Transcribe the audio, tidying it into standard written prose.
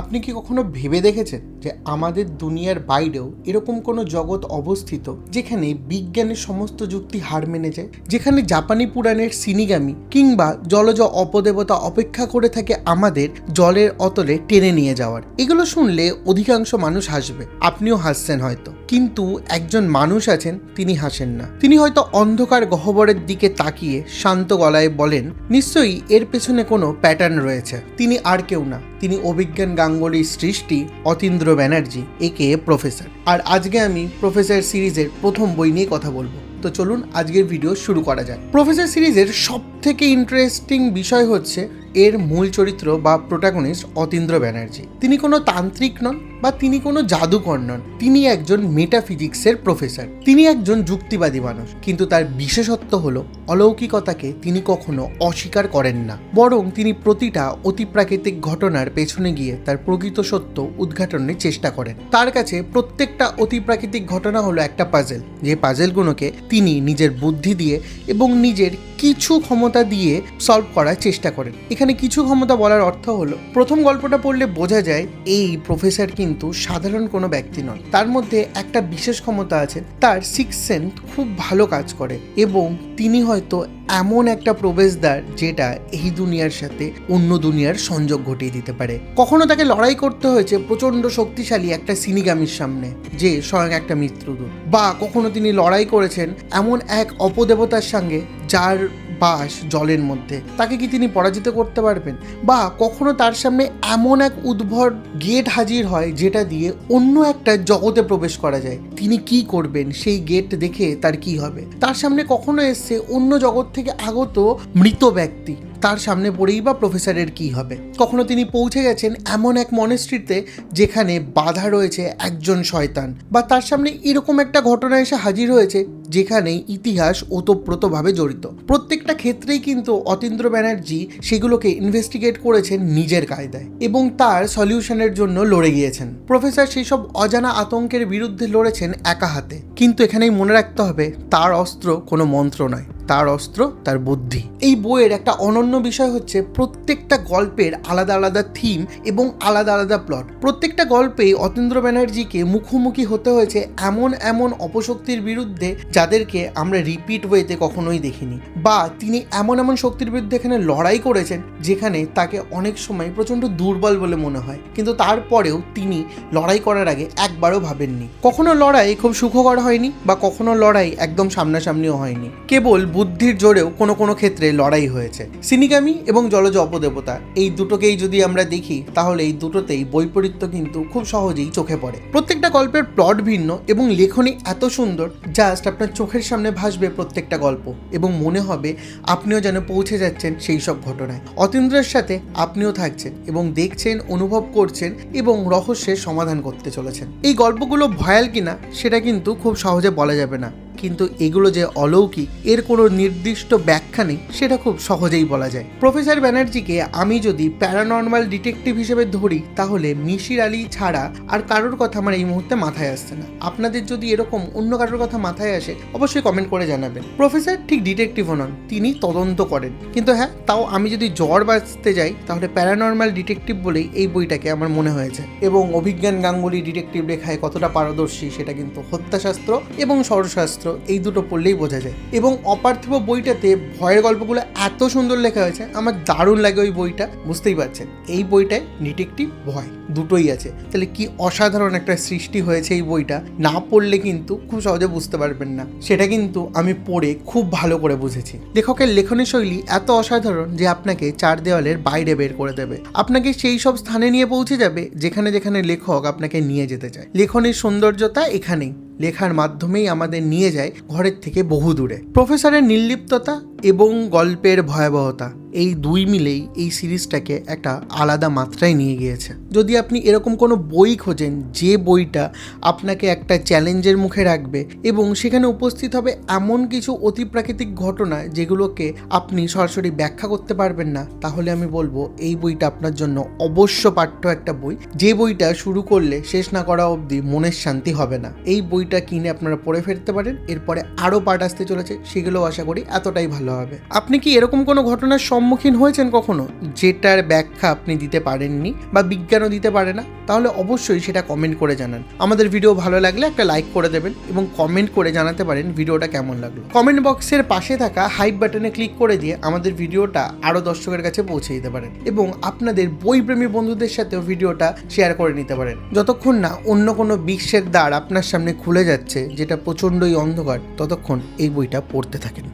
আপনি কি কখনো ভেবে দেখেছেন যে আমাদের দুনিয়ার বাইরেও এরকম কোনো জগৎ অবস্থিত যেখানে বিজ্ঞানের সমস্ত যুক্তি হার মেনে যায়, যেখানে জাপানি পুরাণের সিনিগামি কিংবা জলজ অপদেবতা অপেক্ষা করে থাকে আমাদের জলের অতলে টেনে নিয়ে যাওয়ার? এগুলো শুনলে অধিকাংশ মানুষ হাসবে, আপনিও হাসছেন হয়তো, কিন্তু একজন মানুষ আছেন, তিনি হাসেন না। তিনি হয়তো অন্ধকার গহ্বরের দিকে তাকিয়ে শান্ত গলায় বলেন, নিশ্চয়ই এর পেছনে কোনো প্যাটার্ন রয়েছে। তিনি আর কেউ না, তিনি অভিজ্ঞান গাঙ্গুলির সৃষ্টি অতীন্দ্র ব্যানার্জি, একে প্রফেসর। আর আজকে আমি প্রফেসর সিরিজের প্রথম বই নিয়ে কথা বলবো। তো চলুন আজকের ভিডিও শুরু করা যাক। প্রফেসর সিরিজের সব থেকে ইন্টারেস্টিং বিষয় হচ্ছে এর মূল চরিত্র বা প্রোটাগনিস্ট অতীন্দ্র ব্যানার্জি। তিনি কোনো তান্ত্রিক নন বা তিনি কোনো জাদুকর নন, তিনি একজন মেটাফিজিক্সের প্রফেসর। তিনি একজন যুক্তিবাদী মানুষ, কিন্তু তার বিশেষত্ব হলো অলৌকিকতাকে তিনি কখনো অস্বীকার করেন না, বরং তিনি প্রতিটা অতিপ্রাকৃতিক ঘটনার পেছনে গিয়ে তার প্রকৃত সত্য উদ্ঘাটনের চেষ্টা করেন। তার কাছে প্রত্যেকটা অতিপ্রাকৃতিক ঘটনা হলো একটা পাজেল, যে পাজেলগুলোকে তিনি নিজের বুদ্ধি দিয়ে এবং নিজের কিছু ক্ষমতা দিয়ে সলভ করার চেষ্টা করেন। এখানে কিছু ক্ষমতা বলার অর্থ হলো, প্রথম গল্পটা পড়লে বোঝা যায় এই প্রফেসর কিন্তু সাধারণ কোনো ব্যক্তি নন। তার মধ্যে একটা বিশেষ ক্ষমতা আছে, তার সিক্স সেন্স খুব ভালো কাজ করে এবং তিনি হয়তো এমন একটা প্রবেশদ্বার যেটা এই দুনিয়ার সাথে অন্য দুনিয়ার সংযোগ ঘটিয়ে দিতে পারে। কখনো তাকে লড়াই করতে হয়েছে প্রচন্ড শক্তিশালী একটা সিনিগামির সামনে, যে স্বয়ং একটা মৃত্যুদূত, বা কখনো তিনি লড়াই করেছেন এমন এক অপদেবতার সঙ্গে যার বাস জলের মধ্যে। তাকে কি তিনি পরাজিত করতে পারবেন? বা কখনো তার সামনে এমন এক উদ্ভট গেট হাজির হয় যেটা দিয়ে অন্য একটা জগতে প্রবেশ করা যায়। তিনি কি করবেন? সেই গেট দেখে তার কি হবে? তার সামনে কখনো এসছে অন্য জগৎ থেকে আগত মৃত ব্যক্তি, তার সামনে পড়েই বা প্রফেসরের কি হবে? কখনো তিনি পৌঁছে গেছেন এমন এক মনেস্ট্রিতে যেখানে বাধা রয়েছে একজন শয়তান, বা তার সামনে এরকম একটা ঘটনা এসে হাজির হয়েছে যেখানে ইতিহাস ওতপ্রোতভাবে জড়িত। প্রত্যেকটা ক্ষেত্রেই কিন্তু অতীন্দ্র ব্যানার্জি সেগুলোকে ইনভেস্টিগেট করেছেন নিজের কায়দায় এবং তার সলিউশনের জন্য লড়ে গিয়েছেন। প্রফেসর সেই সব অজানা আতঙ্কের বিরুদ্ধে লড়েছেন একা হাতে, কিন্তু এখানেই মনে রাখতে হবে তার অস্ত্র কোনো মন্ত্র নয়, তার অস্ত্র তার বুদ্ধি। এই বইয়ের একটা অনন্য বিষয় হচ্ছে প্রত্যেকটা গল্পের আলাদা আলাদা থিম এবং আলাদা আলাদা প্লট। প্রত্যেকটা গল্পে অতীন্দ্র ব্যানার্জিকে মুখোমুখি হতে হয়েছে এমন এমন অপশক্তির বিরুদ্ধে যাদেরকে আমরা রিপিট ওয়েতে কখনোই দেখিনি, বা তিনি এমন এমন শক্তির বিরুদ্ধে এখানে লড়াই করেছেন যেখানে তাকে অনেক সময় প্রচণ্ড দুর্বল বলে মনে হয়, কিন্তু তারপরেও তিনি লড়াই করার আগে একবারও ভাবেননি। কখনো লড়াই খুব সুখকর হয়নি, বা কখনো লড়াই একদম সামনাসামনিও হয়নি, কেবল বুদ্ধির জোরেও কোনো কোনো ক্ষেত্রে লড়াই হয়েছে। সিনিগামি এবং জলজ অপদেবতা, এই দুটোকেই যদি আমরা দেখি তাহলে এই দুটোতেই বৈপরীত্য কিন্তু খুব সহজেই চোখে পড়ে। প্রত্যেকটা গল্পের প্লট ভিন্ন এবং লেখনী এত সুন্দর, জাস্ট আপনার চোখের সামনে ভাসবে প্রত্যেকটা গল্প এবং মনে হবে আপনিও যেন পৌঁছে যাচ্ছেন সেই সব ঘটনায়। অতীন্দ্রের সাথে আপনিও থাকছেন এবং দেখছেন, অনুভব করছেন এবং রহস্যের সমাধান করতে চলেছেন। এই গল্পগুলো ভয়াল কিনা সেটা কিন্তু খুব সহজে বলা যাবে না, কিন্তু এগুলো যে অলৌকিক এর কোনো নির্দিষ্ট ব্যাখ্যা নেই সেটা খুব সহজেই বলা যায়। প্রফেসর ব্যানার্জিকে আমি যদি প্যারানর্মাল ডিটেকটিভ হিসেবে ধরি তাহলে মিশির আলী ছাড়া আর কারোর কথা আমার এই মুহূর্তে মাথায় আসছে না। আপনাদের যদি এরকম অন্য কারোর কথা মাথায় আসে অবশ্যই কমেন্ট করে জানাবেন। প্রফেসর ঠিক ডিটেকটিভও নন, তিনি তদন্ত করেন, কিন্তু হ্যাঁ, তাও আমি যদি জ্বর বাঁচতে যাই তাহলে প্যারানর্মাল ডিটেকটিভ বলেই এই বইটাকে আমার মনে হয়েছে। এবং অভিজ্ঞান গাঙ্গুলি ডিটেকটিভ লেখায় কতটা পারদর্শী সেটা কিন্তু হত্যাশাস্ত্র এবং ষড়শাস্ত্র এই দুটো পড়লেই বোঝা যায়। এবং অপার্থিব বইটাতে ভয়ের গল্পগুলো এত সুন্দর লেখা হয়েছে, আমার দারুণ লাগে ওই বইটা। বুঝতেই পারছেন এই বইটায় ডিটেকটিভ ভয় দুটোই আছে, তাহলে কি অসাধারণ একটা সৃষ্টি হয়েছে এই বইটা। না পড়লে কিন্তু খুব সহজে বুঝতে পারবেন না, সেটা কিন্তু আমি পড়ে খুব ভালো করে বুঝেছি। লেখকের লেখনী শৈলী এত অসাধারণ যে আপনাকে চার দেওয়ালের বাইরে বের করে দেবে, আপনাকে সেই সব স্থানে নিয়ে পৌঁছে যাবে যেখানে যেখানে লেখক আপনাকে নিয়ে যেতে চায়। লেখনীর সৌন্দর্যতা এখানেই, লেখার মাধ্যমেই আমাদের নিয়ে যায় ঘরের থেকে বহু দূরে। প্রফেসরের নির্লিপ্ততা এবং গল্পের ভয়াবহতা এই দুই মিলেই এই সিরিজটাকে একটা আলাদা মাত্রায় নিয়ে গিয়েছে। যদি আপনি এরকম কোনো বই খোঁজেন যে বইটা আপনাকে একটা চ্যালেঞ্জের মুখে রাখবে এবং সেখানে উপস্থিত হবে এমন কিছু অতিপ্রাকৃতিক ঘটনা যেগুলোকে আপনি সরাসরি ব্যাখ্যা করতে পারবেন না, তাহলে আমি বলবো এই বইটা আপনার জন্য অবশ্য পাঠ্য একটা বই, যে বইটা শুরু করলে শেষ না করা অবধি মনের শান্তি হবে না। এই বইটা কিনে আপনারা পড়ে ফেলতে পারেন, এরপরে আরও পার্ট আসতে চলেছে, সেগুলো আশা করি এতটাই ভালো হবে। আপনি কি এরকম কোনো ঘটনার সম্মুখীন হয়েছেন কখনো যেটার ব্যাখ্যা আপনি দিতে পারেননি বা বিজ্ঞানও দিতে পারে না? তাহলে অবশ্যই সেটা কমেন্ট করে জানান। আমাদের ভিডিও ভালো লাগলে একটা লাইক করে দেবেন এবং কমেন্ট করে জানাতে পারেন ভিডিওটা কেমন লাগলো। কমেন্ট বক্সের পাশে থাকা হাইপ বাটনে ক্লিক করে দিয়ে আমাদের ভিডিওটা আরও দর্শকের কাছে পৌঁছে দিতে পারেন এবং আপনাদের বইপ্রেমী বন্ধুদের সাথেও ভিডিওটা শেয়ার করে নিতে পারেন। যতক্ষণ না অন্য কোনো বিশ্বের দ্বার আপনার সামনে খুলে যাচ্ছে যেটা প্রচণ্ডই অন্ধকার, ততক্ষণ এই বইটা পড়তে থাকেন।